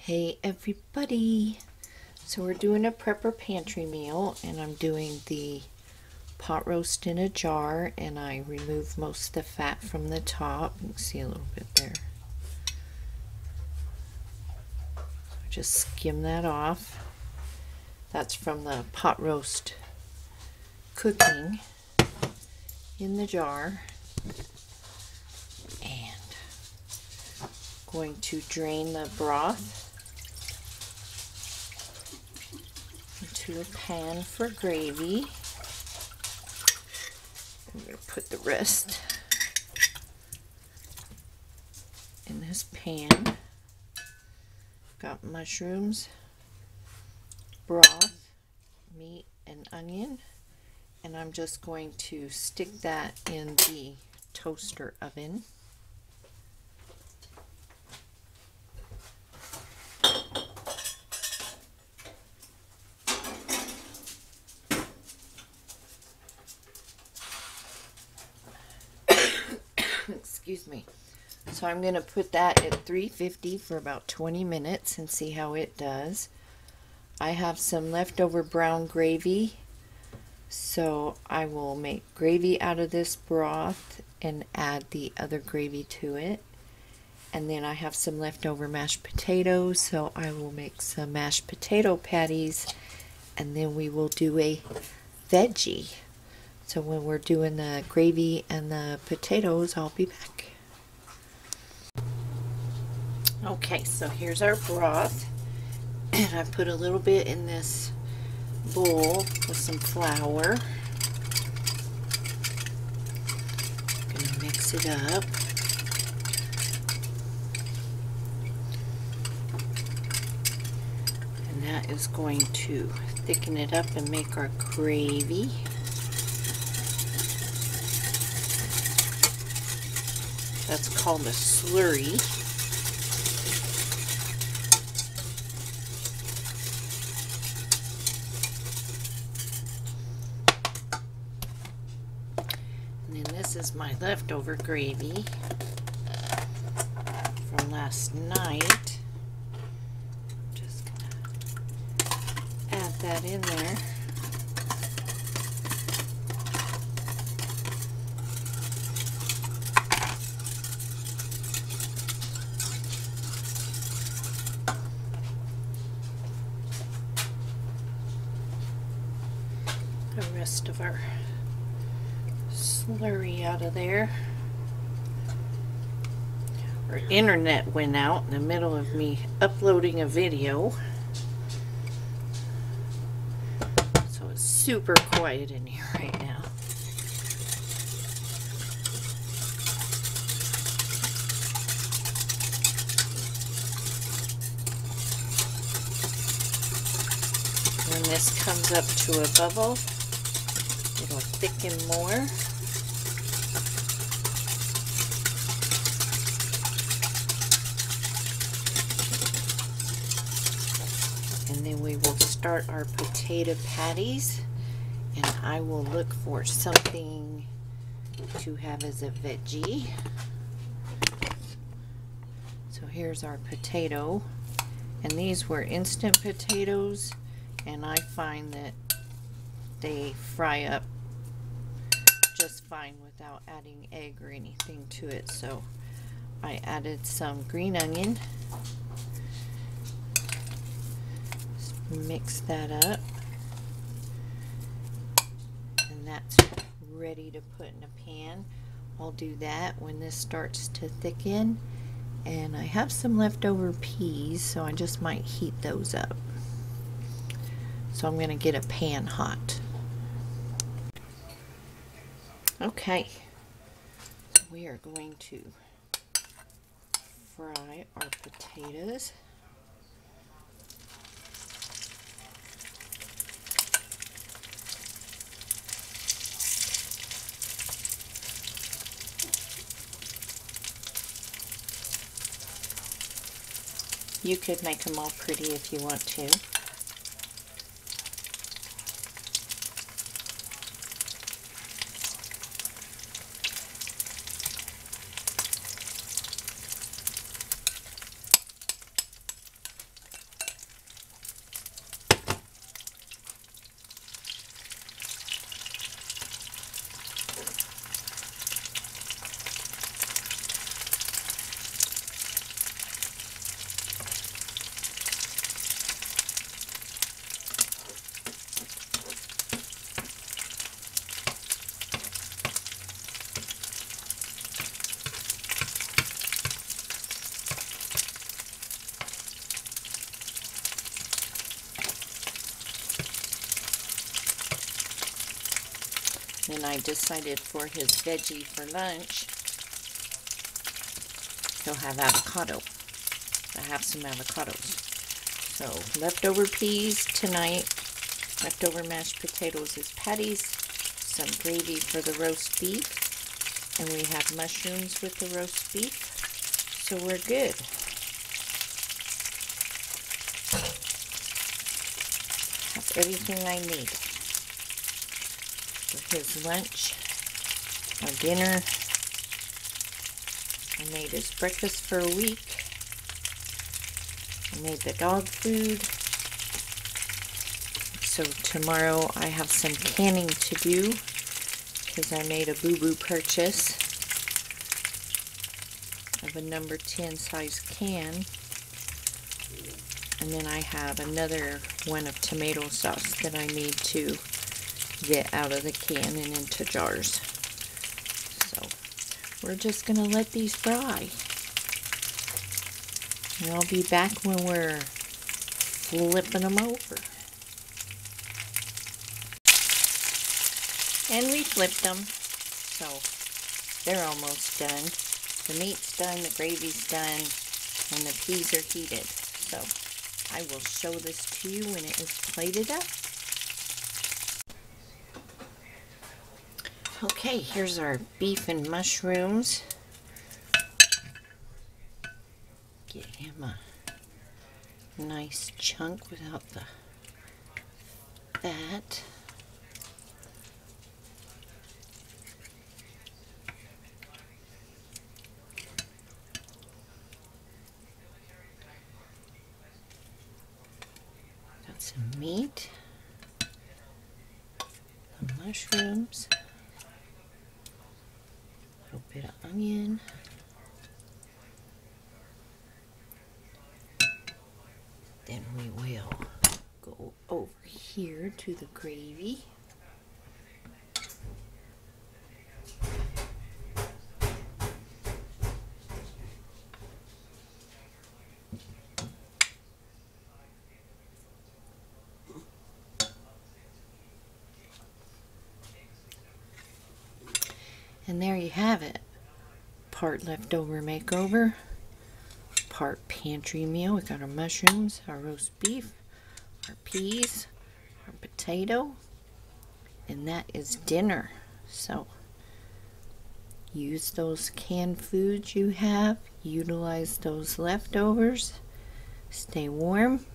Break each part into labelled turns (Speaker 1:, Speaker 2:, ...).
Speaker 1: Hey everybody! So we're doing a prepper pantry meal, and I'm doing the pot roast in a jar, and I remove most of the fat from the top. You can see a little bit there. Just skim that off. That's from the pot roast cooking in the jar. And going to drain the broth into a pan for gravy. I'm going to put the rest in this pan. Got mushrooms, broth, meat, and onion, and I'm just going to stick that in the toaster oven. Excuse me. So I'm going to put that at 350 for about 20 minutes and see how it does. I have some leftover brown gravy, so I will make gravy out of this broth and add the other gravy to it. And then I have some leftover mashed potatoes, so I will make some mashed potato patties, and then we will do a veggie. So when we're doing the gravy and the potatoes, I'll be back. Okay, so here's our broth, and I put a little bit in this bowl with some flour. I'm going to mix it up. And that is going to thicken it up and make our gravy. That's called a slurry. And then this is my leftover gravy from last night. Just gonna add that in there. The rest of our slurry out of there. Our internet went out in the middle of me uploading a video, so it's super quiet in here right now. When this comes up to a bubble, it'll thicken more. And then we will start our potato patties, and I will look for something to have as a veggie. So here's our potato, and these were instant potatoes, and I find that they fry up just fine without adding egg or anything to it. So I added some green onion. Just mix that up, and that's ready to put in a pan. I'll do that when this starts to thicken. And I have some leftover peas, so I just might heat those up. So I'm going to get a pan hot. Okay, so we are going to fry our potatoes. You could make them all pretty if you want to. Then I decided for his veggie for lunch, he'll have avocado. I have some avocados. So leftover peas tonight, leftover mashed potatoes as patties, some gravy for the roast beef, and we have mushrooms with the roast beef. So we're good. Have everything I need for his lunch or dinner. I made his breakfast for a week. I made the dog food. So tomorrow I have some canning to do because I made a boo-boo purchase of a number 10 size can. And then I have another one of tomato sauce that I need to get out of the can and into jars. So we're just going to let these fry. And I'll be back when we're flipping them over. And we flipped them. So they're almost done. The meat's done, the gravy's done, and the peas are heated. So I will show this to you when it is plated up. Okay, here's our beef and mushrooms. Get him a nice chunk without the fat. Got some meat, the mushrooms, a little bit of onion. Then we will go over here to the gravy. And there you have it. Part leftover makeover, part pantry meal. We got our mushrooms, our roast beef, our peas, our potato, and that is dinner. So use those canned foods you have, utilize those leftovers, stay warm,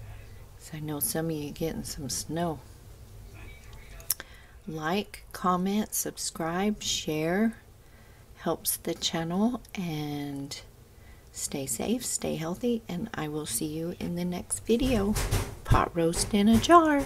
Speaker 1: because I know some of you are getting some snow. Like, comment, subscribe, share, helps the channel, and stay safe, stay healthy, and I will see you in the next video. Pot roast in a jar.